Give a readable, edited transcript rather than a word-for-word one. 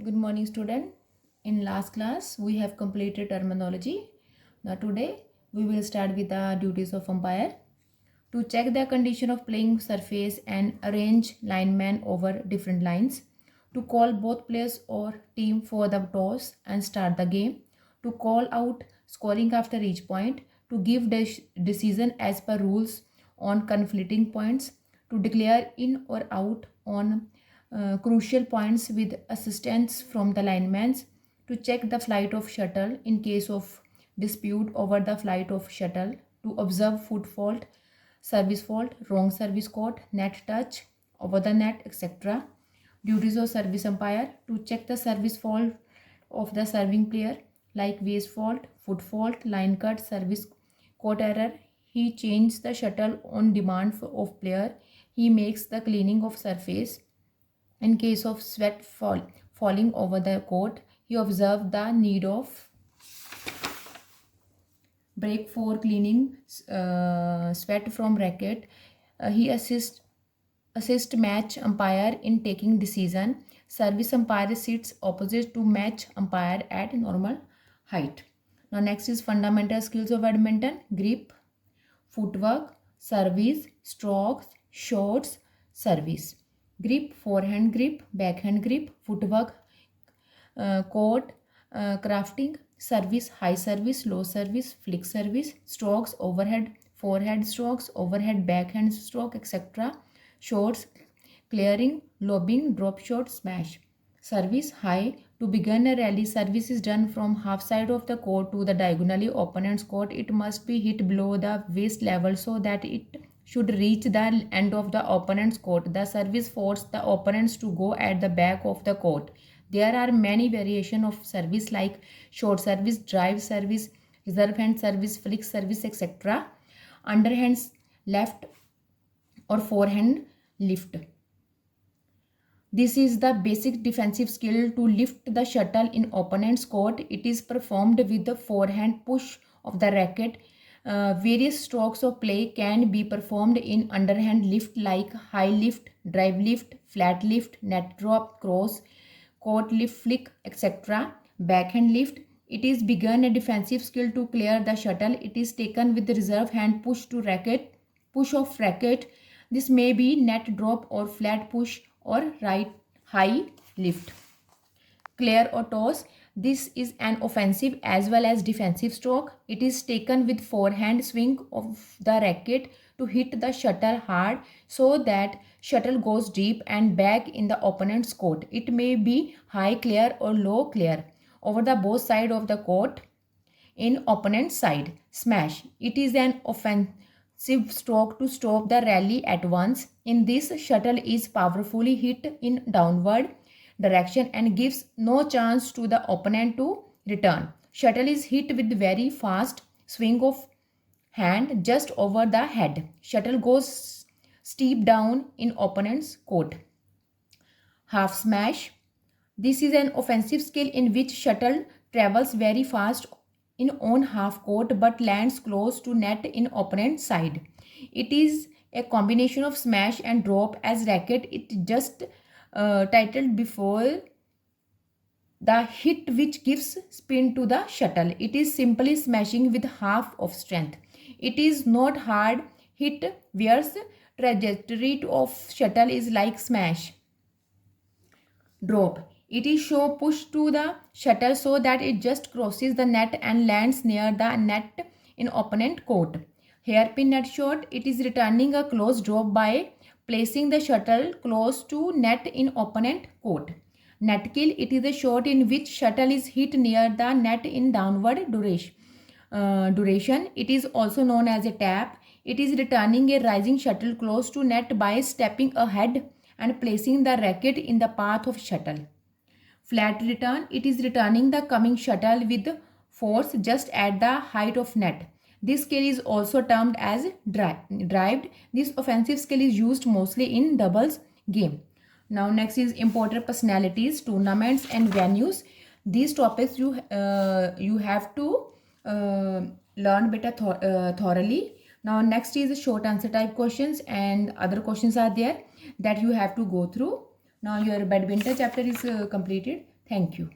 Good morning, student. In last class, we have completed terminology. Now today, we will start with the duties of umpire. To check the condition of playing surface and arrange linemen over different lines. To call both players or team for the toss and start the game. To call out scoring after each point. To give decision as per rules on conflicting points. To declare in or out on crucial points with assistance from the linemen. To check the flight of shuttle in case of dispute over the flight of shuttle. To observe foot fault, service fault, wrong service caught, net touch, over the net, etc. Duties of service umpire: to check the service fault of the serving player, like waist fault, foot fault, line cut, service caught error. He changes the shuttle on demand of player. He makes the cleaning of surface. In case of falling over the court, he observed the need of break for cleaning sweat from racket. He assist match umpire in taking decision. Service umpire sits opposite to match umpire at normal height. Now next is fundamental skills of badminton: grip, footwork, service, strokes, shots, service. Grip: forehand grip, backhand grip. Footwork: court, crafting. Service: high service, low service, flick service. Strokes: overhead, forehand strokes, overhead backhand stroke, etc. Shots: clearing, lobbing, drop shot, smash. Service: high. To begin a rally, service is done from half side of the court to the diagonally opponent's court. It must be hit below the waist level so that it should reach the end of the opponent's court. The service forces the opponents to go at the back of the court. There are many variations of service like short service, drive service, reserve hand service, flick service, etc. Underhand left or forehand lift. This is the basic defensive skill to lift the shuttle in opponent's court. It is performed with the forehand push of the racket. Various strokes of play can be performed in underhand lift like high lift, drive lift, flat lift, net drop, cross, court lift, flick, etc. Backhand lift. It is begun a defensive skill to clear the shuttle. It is taken with the reserve hand push to racket, push of racket. This may be net drop or flat push or right high lift. Clear or toss. This is an offensive as well as defensive stroke. It is taken with forehand swing of the racket to hit the shuttle hard so that shuttle goes deep and back in the opponent's court. It may be high clear or low clear over the both side of the court in opponent's side. Smash. It is an offensive stroke to stop the rally at once. In this, shuttle is powerfully hit in downward direction and gives no chance to the opponent to return. Shuttle is hit with very fast swing of hand just over the head. Shuttle goes steep down in opponent's court. Half smash. This is an offensive skill in which shuttle travels very fast in own half court but lands close to net in opponent side. It is a combination of smash and drop as racket. It just titled before the hit which gives spin to the shuttle. It is simply smashing with half of strength. It is not hard hit whereas trajectory of shuttle is like smash. Drop. It is show push to the shuttle so that it just crosses the net and lands near the net in opponent court. Hairpin net shot. It is returning a close drop by placing the shuttle close to net in opponent court. Net kill. It is a shot in which shuttle is hit near the net in downward duration. It is also known as a tap. It is returning a rising shuttle close to net by stepping ahead and placing the racket in the path of shuttle. Flat return. It is returning the coming shuttle with force just at the height of net. This skill is also termed as drived. This offensive skill is used mostly in doubles game. Now next is important personalities, tournaments and venues. These topics you have to learn better thoroughly. Now next is short answer type questions and other questions are there that you have to go through. Now your badminton chapter is completed. Thank you.